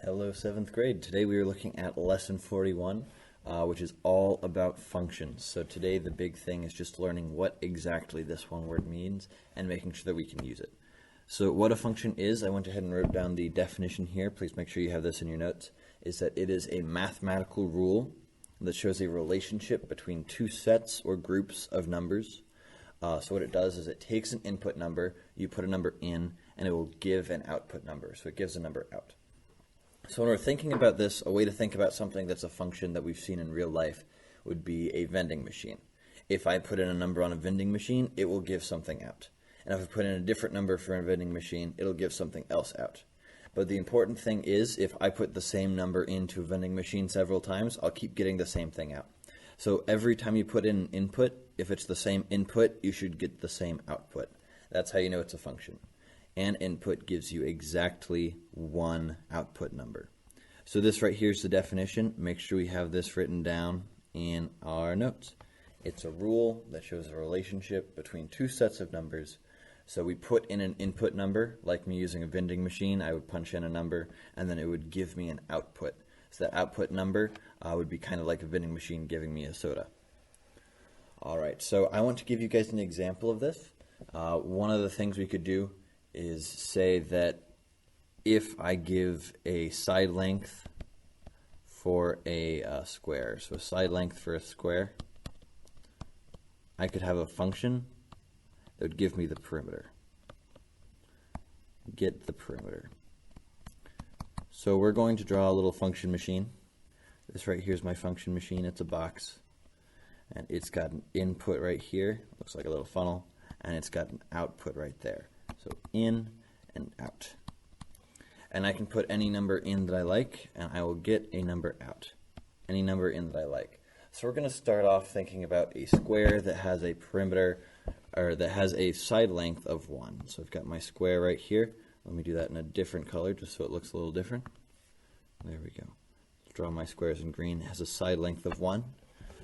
Hello, 7th grade. Today we are looking at lesson 41, which is all about functions. So today the big thing is just learning what exactly this one word means and making sure that we can use it. So what a function is, I went ahead and wrote down the definition here. Please make sure you have this in your notes, is that it is a mathematical rule that shows a relationship between two sets or groups of numbers. So what it does is it takes an input number, you put a number in, and it will give an output number. So it gives a number out. So when we're thinking about this, a way to think about something that's a function that we've seen in real life would be a vending machine. If I put in a number on a vending machine, it will give something out. And if I put in a different number for a vending machine, it'll give something else out. But the important thing is, if I put the same number into a vending machine several times, I'll keep getting the same thing out. So every time you put in an input, if it's the same input, you should get the same output. That's how you know it's a function. And input gives you exactly one output number. So this right here is the definition. Make sure we have this written down in our notes. It's a rule that shows a relationship between two sets of numbers. So we put in an input number, like me using a vending machine. I would punch in a number and then it would give me an output. So that output number would be kind of like a vending machine giving me a soda. Alright, so I want to give you guys an example of this. One of the things we could do is say that if I give a side length for a square, so a side length for a square, I could have a function that would give me the perimeter. Get the perimeter. So we're going to draw a little function machine. This right here is my function machine. It's a box, and it's got an input right here, looks like a little funnel, and it's got an output right there. So in and out. And I can put any number in that I like, and I will get a number out. Any number in that I like. So we're going to start off thinking about a square that has a perimeter, or that has a side length of 1. So I've got my square right here. Let me do that in a different color just so it looks a little different. There we go. Let's draw my squares in green. It has a side length of 1.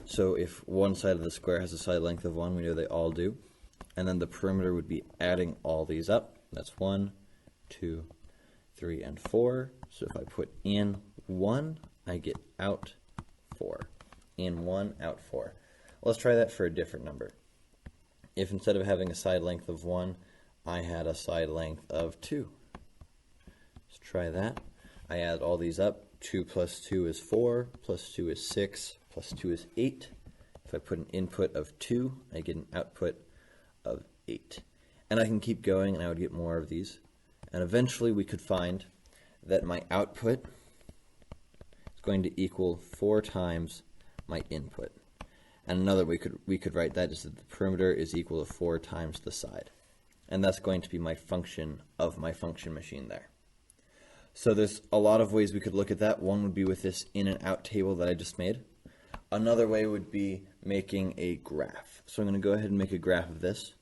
So if one side of the square has a side length of 1, we know they all do. And then the perimeter would be adding all these up. That's 1, 2, 3, and 4. So if I put in 1, I get out 4. In 1, out 4. Let's try that for a different number. If instead of having a side length of 1, I had a side length of 2. Let's try that. I add all these up. 2 plus 2 is 4, plus 2 is 6, plus 2 is 8. If I put an input of 2, I get an output of 8. And I can keep going and I would get more of these. And eventually we could find that my output is going to equal 4 times my input. And another way we could write that is that the perimeter is equal to 4 times the side. And that's going to be my function of my function machine there. So there's a lot of ways we could look at that. One would be with this in and out table that I just made. Another way would be making a graph. So I'm going to go ahead and make a graph of this.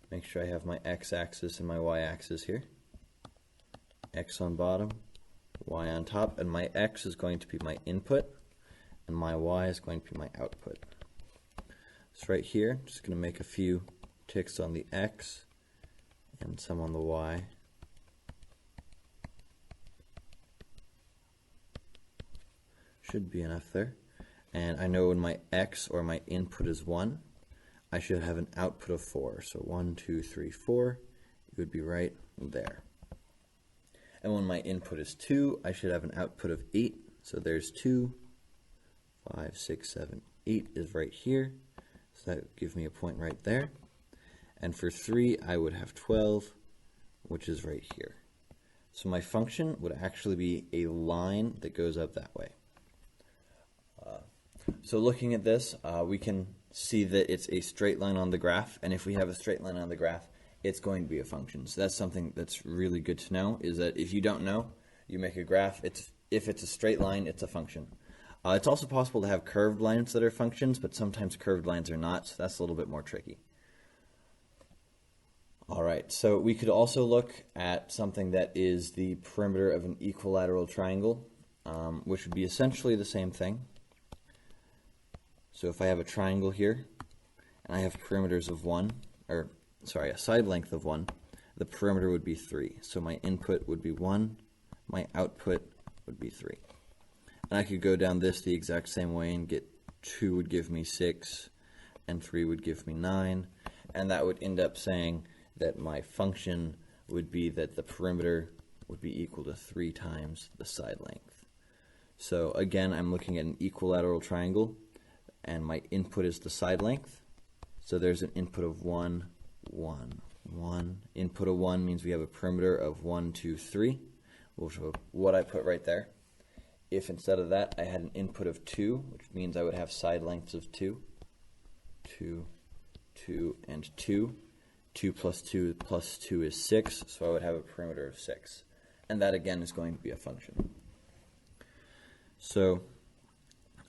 Make sure I have my x-axis and my y-axis here. X on bottom, y on top, and my x is going to be my input, and my y is going to be my output. So right here, I'm just going to make a few ticks on the x and some on the y. Should be enough there. And I know when my x or my input is 1, I should have an output of 4. So 1, 2, 3, 4, it would be right there. And when my input is 2, I should have an output of 8. So there's 2, 5, 6, 7, 8 is right here. So that would give me a point right there. And for 3, I would have 12, which is right here. So my function would actually be a line that goes up that way. So looking at this, we can see that it's a straight line on the graph, and if we have a straight line on the graph, it's going to be a function. So that's something that's really good to know, is that if you don't know, you make a graph. If it's a straight line, it's a function. It's also possible to have curved lines that are functions, but sometimes curved lines are not, so that's a little bit more tricky. Alright, so we could also look at something that is the perimeter of an equilateral triangle, which would be essentially the same thing. So if I have a triangle here, and I have perimeters of 1, or sorry, a side length of 1, the perimeter would be 3. So my input would be 1, my output would be 3. And I could go down this the exact same way and get 2 would give me 6, and 3 would give me 9, and that would end up saying that my function would be that the perimeter would be equal to 3 times the side length. So again, I'm looking at an equilateral triangle, and my input is the side length. So there's an input of 1, 1, 1. Input of 1 means we have a perimeter of 1, 2, 3, which is what I put right there. If instead of that I had an input of 2, which means I would have side lengths of 2, 2, 2, and 2. 2 plus 2 plus 2 is 6, so I would have a perimeter of 6. And that again is going to be a function. So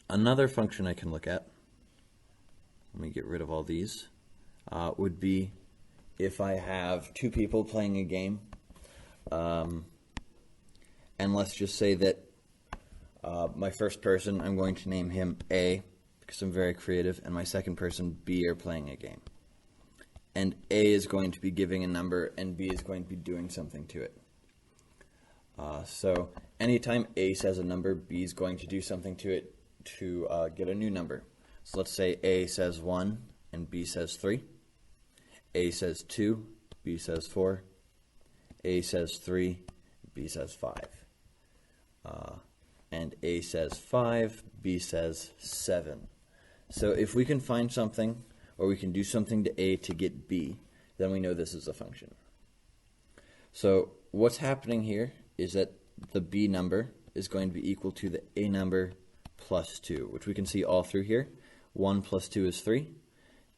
another function I can look at, let me get rid of all these, would be if I have 2 people playing a game, and let's just say that my first person, I'm going to name him A, because I'm very creative, and my second person, B, are playing a game. And A is going to be giving a number, and B is going to be doing something to it. So anytime A says a number, B is going to do something to it to get a new number. So let's say A says 1, and B says 3. A says 2, B says 4. A says 3, B says 5. And A says 5, B says 7. So if we can find something, or we can do something to A to get B, then we know this is a function. So what's happening here is that the B number is going to be equal to the A number plus 2, which we can see all through here. 1 plus 2 is 3,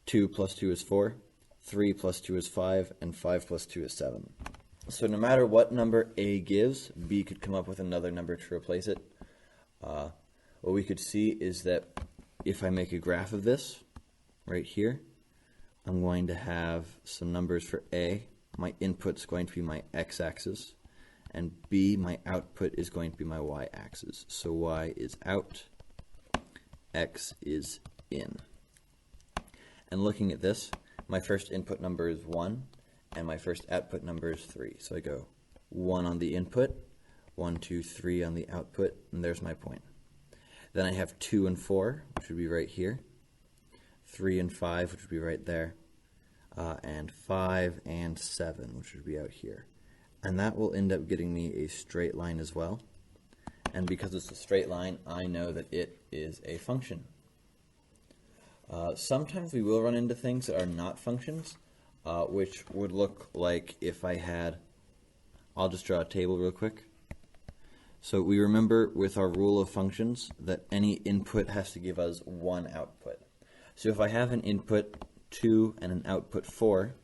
2 plus 2 is 4, 3 plus 2 is 5, and 5 plus 2 is 7. So no matter what number A gives, B could come up with another number to replace it. What we could see is that if I make a graph of this, right here, I'm going to have some numbers for A. My input's going to be my x-axis, and B, my output, is going to be my y-axis. So y is out, x is in. And looking at this, my first input number is 1, and my first output number is 3. So I go 1 on the input, 1, 2, 3 on the output, and there's my point. Then I have 2 and 4, which would be right here, 3 and 5, which would be right there, and 5 and 7, which would be out here. And that will end up getting me a straight line as well. And because it's a straight line, I know that it is a function. Sometimes we will run into things that are not functions, which would look like if I had, I'll just draw a table real quick. So we remember with our rule of functions that any input has to give us one output. So if I have an input 2 and an output 4,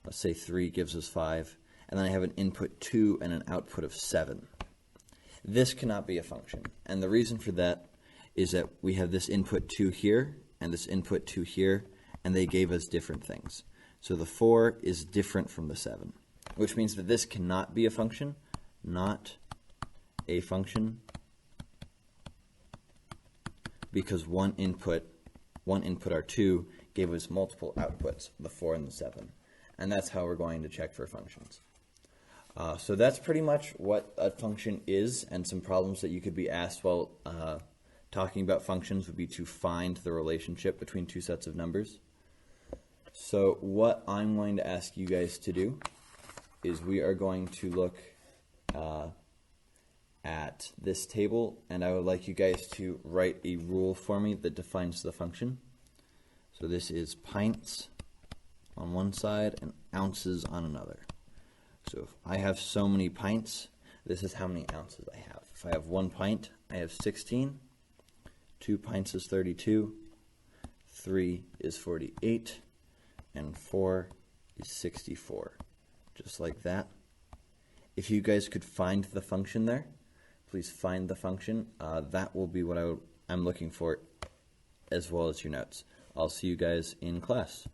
let's say 3 gives us 5, and then I have an input 2 and an output of 7. This cannot be a function, and the reason for that is that we have this input 2 here and this input 2 here, and they gave us different things. So the 4 is different from the 7, which means that this cannot be a function, not a function, because one input R2 gave us multiple outputs, the 4 and the 7. And that's how we're going to check for functions. So that's pretty much what a function is, and some problems that you could be asked while talking about functions would be to find the relationship between two sets of numbers. So what I'm going to ask you guys to do is we are going to look at this table, and I would like you guys to write a rule for me that defines the function. So this is pints on one side and ounces on another. So if I have so many pints, this is how many ounces I have. If I have 1 pint, I have 16. 2 pints is 32. 3 is 48. And 4 is 64. Just like that. If you guys could find the function there, please find the function. That will be what I'm looking for, as well as your notes. I'll see you guys in class.